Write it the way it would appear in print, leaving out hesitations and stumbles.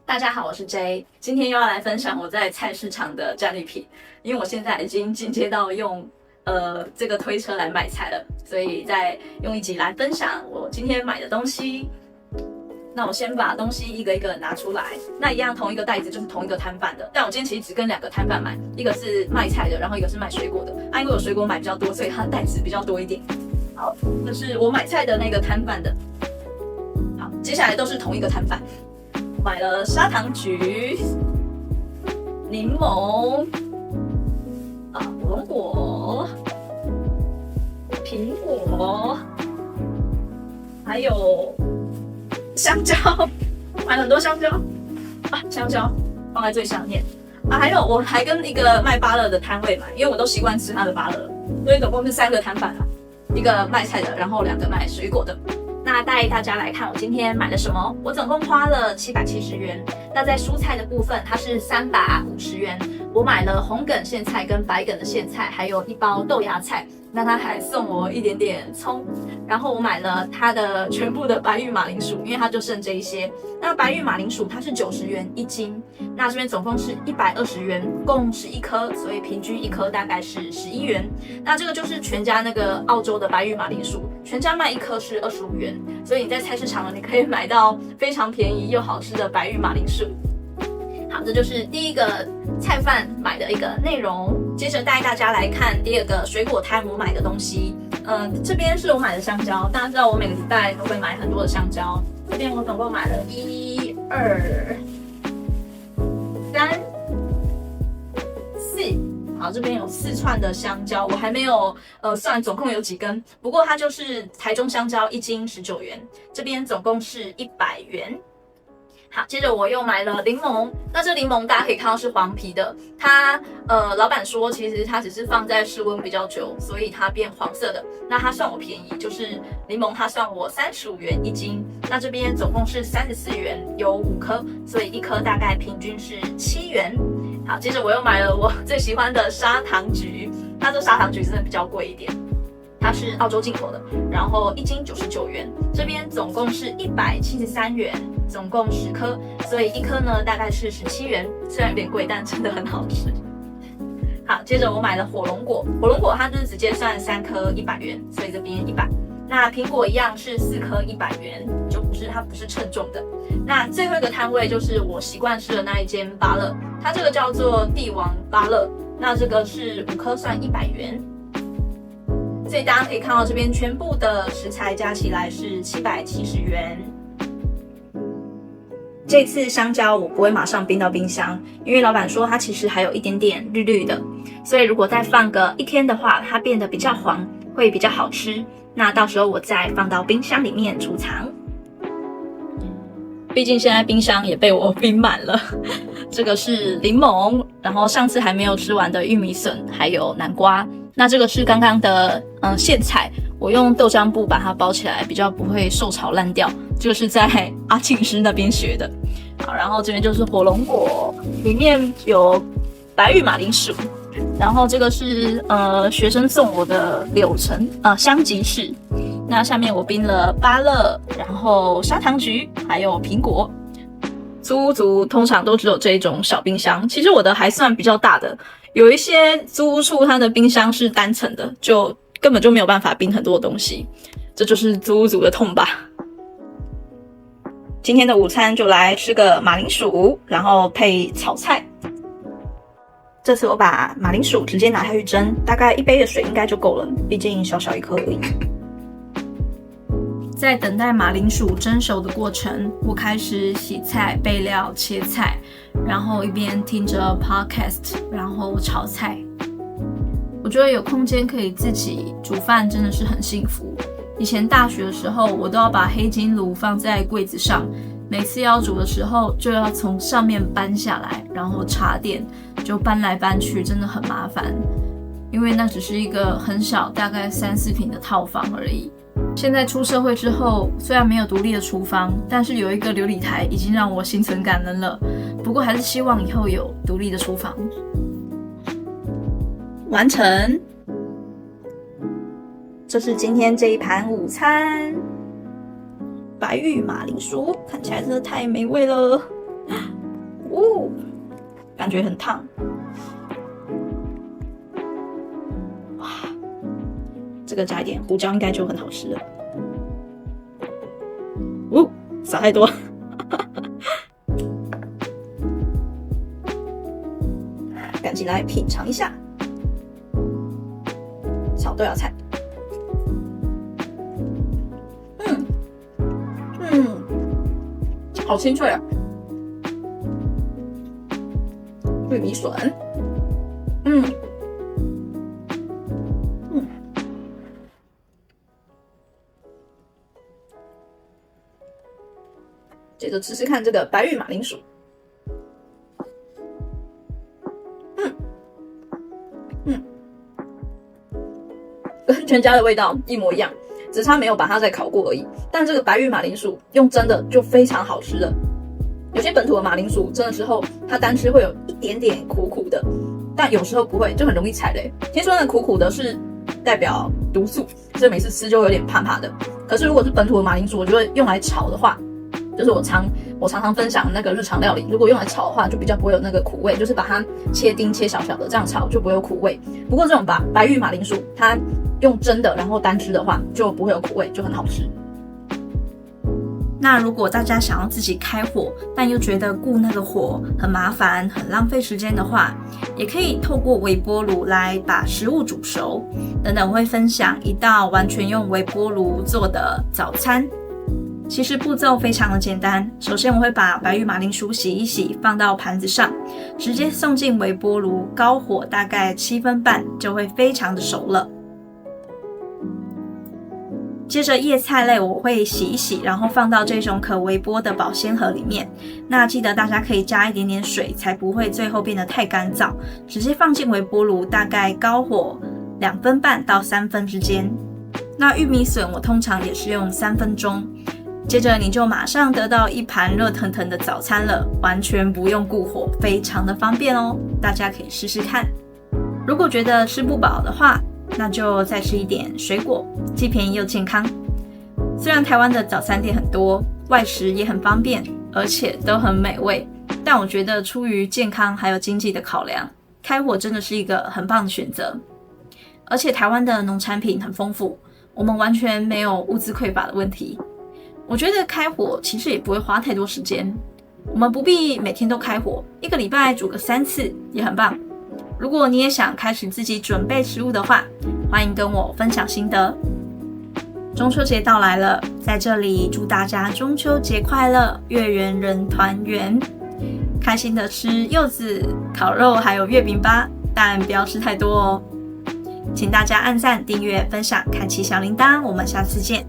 大家好，我是 J， 今天又要来分享我在菜市场的战利品，因为我现在已经进阶到用这个推车来买菜了，所以再用一集来分享我今天买的东西。那我先把东西一个一个拿出来，那一样同一个袋子就是同一个摊贩的，但我今天其实只跟2个摊贩买，一个是卖菜的，然后一个是卖水果的。因为我水果买比较多，所以它的袋子比较多一点。好，这是我买菜的那个摊贩的。好，接下来都是同一个摊贩。买了砂糖橘、柠檬、火龙果、苹果，还有香蕉，买了很多香蕉香蕉放在最上面还有我还跟一个卖芭乐的摊位买，因为我都习惯吃他的芭乐，所以总共是3个摊贩一个卖菜的，然后2个卖水果的。那带大家来看我今天买了什么，我总共花了770元。那在蔬菜的部分，它是350元。我买了红梗苋菜跟白梗的苋菜，还有1包豆芽菜。那他还送我一点点葱，然后我买了它的全部的白玉马铃薯，因为它就剩这一些。那白玉马铃薯它是90元1斤，那这边总共是120元，共11颗，所以平均1颗大概是11元。那这个就是全家那个澳洲的白玉马铃薯，全家卖1颗是25元，所以你在菜市场你可以买到非常便宜又好吃的白玉马铃薯。好，这就是第一个菜贩买的一个内容。接着带大家来看第2个水果摊我买的东西。这边是我买的香蕉，大家知道我每个礼拜都会买很多的香蕉。这边我总共买了1、2、3、4。好，这边有4串的香蕉，我还没有算总共有几根，不过它就是台中香蕉1斤19元，这边总共是100元。好，接着我又买了柠檬，那这柠檬大家可以看到是黄皮的，它老板说其实它只是放在室温比较久，所以它变黄色的。那它算我便宜，就是柠檬它算我35元1斤，那这边总共是34元，有5颗，所以1颗大概平均是7元。好，接着我又买了我最喜欢的砂糖橘，它这砂糖橘真的比较贵一点。它是澳洲进口的，然后1斤99元，这边总共是173元，总共10颗，所以1颗呢大概是17元，虽然有点贵，但真的很好吃。好，接着我买了火龙果，火龙果它就是直接算3颗100元，所以这边100。那苹果一样是4颗100元，它不是称重的。那最后一个摊位就是我习惯吃的那一间芭乐，它这个叫做帝王芭乐，那这个是5颗算100元。所以大家可以看到这边全部的食材加起来是770元。这次香蕉我不会马上冰到冰箱，因为老板说它其实还有一点点绿绿的，所以如果再放个1天的话，它变得比较黄，会比较好吃。那到时候我再放到冰箱里面储藏。毕竟现在冰箱也被我冰满了。这个是柠檬，然后上次还没有吃完的玉米笋，还有南瓜。那这个是刚刚的苋菜，我用豆浆布把它包起来，比较不会受潮烂掉。这个是在阿庆师那边学的。好，然后这边就是火龙果，里面有白玉马铃薯，然后这个是学生送我的柳橙香吉士。那下面我冰了芭乐，然后砂糖橘，还有苹果。租屋族通常都只有这一种小冰箱，其实我的还算比较大的，有一些租屋处它的冰箱是单层的，就根本就没有办法冰很多东西，这就是租屋族的痛吧。今天的午餐就来吃个马铃薯，然后配炒菜。这次我把马铃薯直接拿下去蒸，大概1杯的水应该就够了，毕竟小小1颗而已。在等待马铃薯蒸熟的过程，我开始洗菜、备料、切菜，然后一边听着 podcast， 然后炒菜。我觉得有空间可以自己煮饭真的是很幸福。以前大学的时候，我都要把黑金炉放在柜子上，每次要煮的时候就要从上面搬下来，然后插电，就搬来搬去，真的很麻烦。因为那只是一个很小，大概3-4坪的套房而已。现在出社会之后，虽然没有独立的厨房，但是有一个流理台已经让我心存感恩了。不过还是希望以后有独立的厨房。完成。这是今天这一盘午餐，白玉马铃薯，看起来真的太美味了。感觉很烫。哇，这个加一点胡椒应该就很好吃了。撒太多。赶紧来品尝一下炒豆芽菜。好清脆啊！玉米笋，接着吃吃看这个白玉马铃薯，跟全家的味道一模一样，只差没有把它再烤过而已。但这个白玉马铃薯用蒸的就非常好吃了。有些本土的马铃薯蒸了之后，它单吃会有一点点苦苦的，但有时候不会，就很容易踩雷。听说那苦苦的是代表毒素，所以每次吃就有点怕怕的。可是如果是本土的马铃薯，我觉得用来炒的话，就是我常常分享那个日常料理，如果用来炒的话，就比较不会有那个苦味，就是把它切丁切小小的，这样炒就不会有苦味。不过这种白玉马铃薯，它用蒸的，然后单吃的话就不会有苦味，就很好吃。那如果大家想要自己开火，但又觉得顾那个火很麻烦、很浪费时间的话，也可以透过微波炉来把食物煮熟。等等我会分享一道完全用微波炉做的早餐。其实步骤非常的简单，首先我会把白玉马铃薯洗一洗，放到盘子上，直接送进微波炉，高火大概7分半就会非常的熟了。接着叶菜类我会洗一洗，然后放到这种可微波的保鲜盒里面。那记得大家可以加一点点水，才不会最后变得太干燥。直接放进微波炉，大概高火2分半到3分之间。那玉米笋我通常也是用3分钟。接着你就马上得到一盘热腾腾的早餐了，完全不用顾火，非常的方便哦。大家可以试试看。如果觉得吃不饱的话，那就再吃一点水果，既便宜又健康。虽然台湾的早餐店很多，外食也很方便，而且都很美味，但我觉得出于健康还有经济的考量，开火真的是一个很棒的选择。而且台湾的农产品很丰富，我们完全没有物资匮乏的问题。我觉得开火其实也不会花太多时间，我们不必每天都开火，1个礼拜煮个3次也很棒。如果你也想开始自己准备食物的话，欢迎跟我分享心得。中秋节到来了，在这里祝大家中秋节快乐，月圆人团圆，开心的吃柚子、烤肉还有月饼吧，但不要吃太多哦。请大家按赞、订阅、分享、开启小铃铛，我们下次见。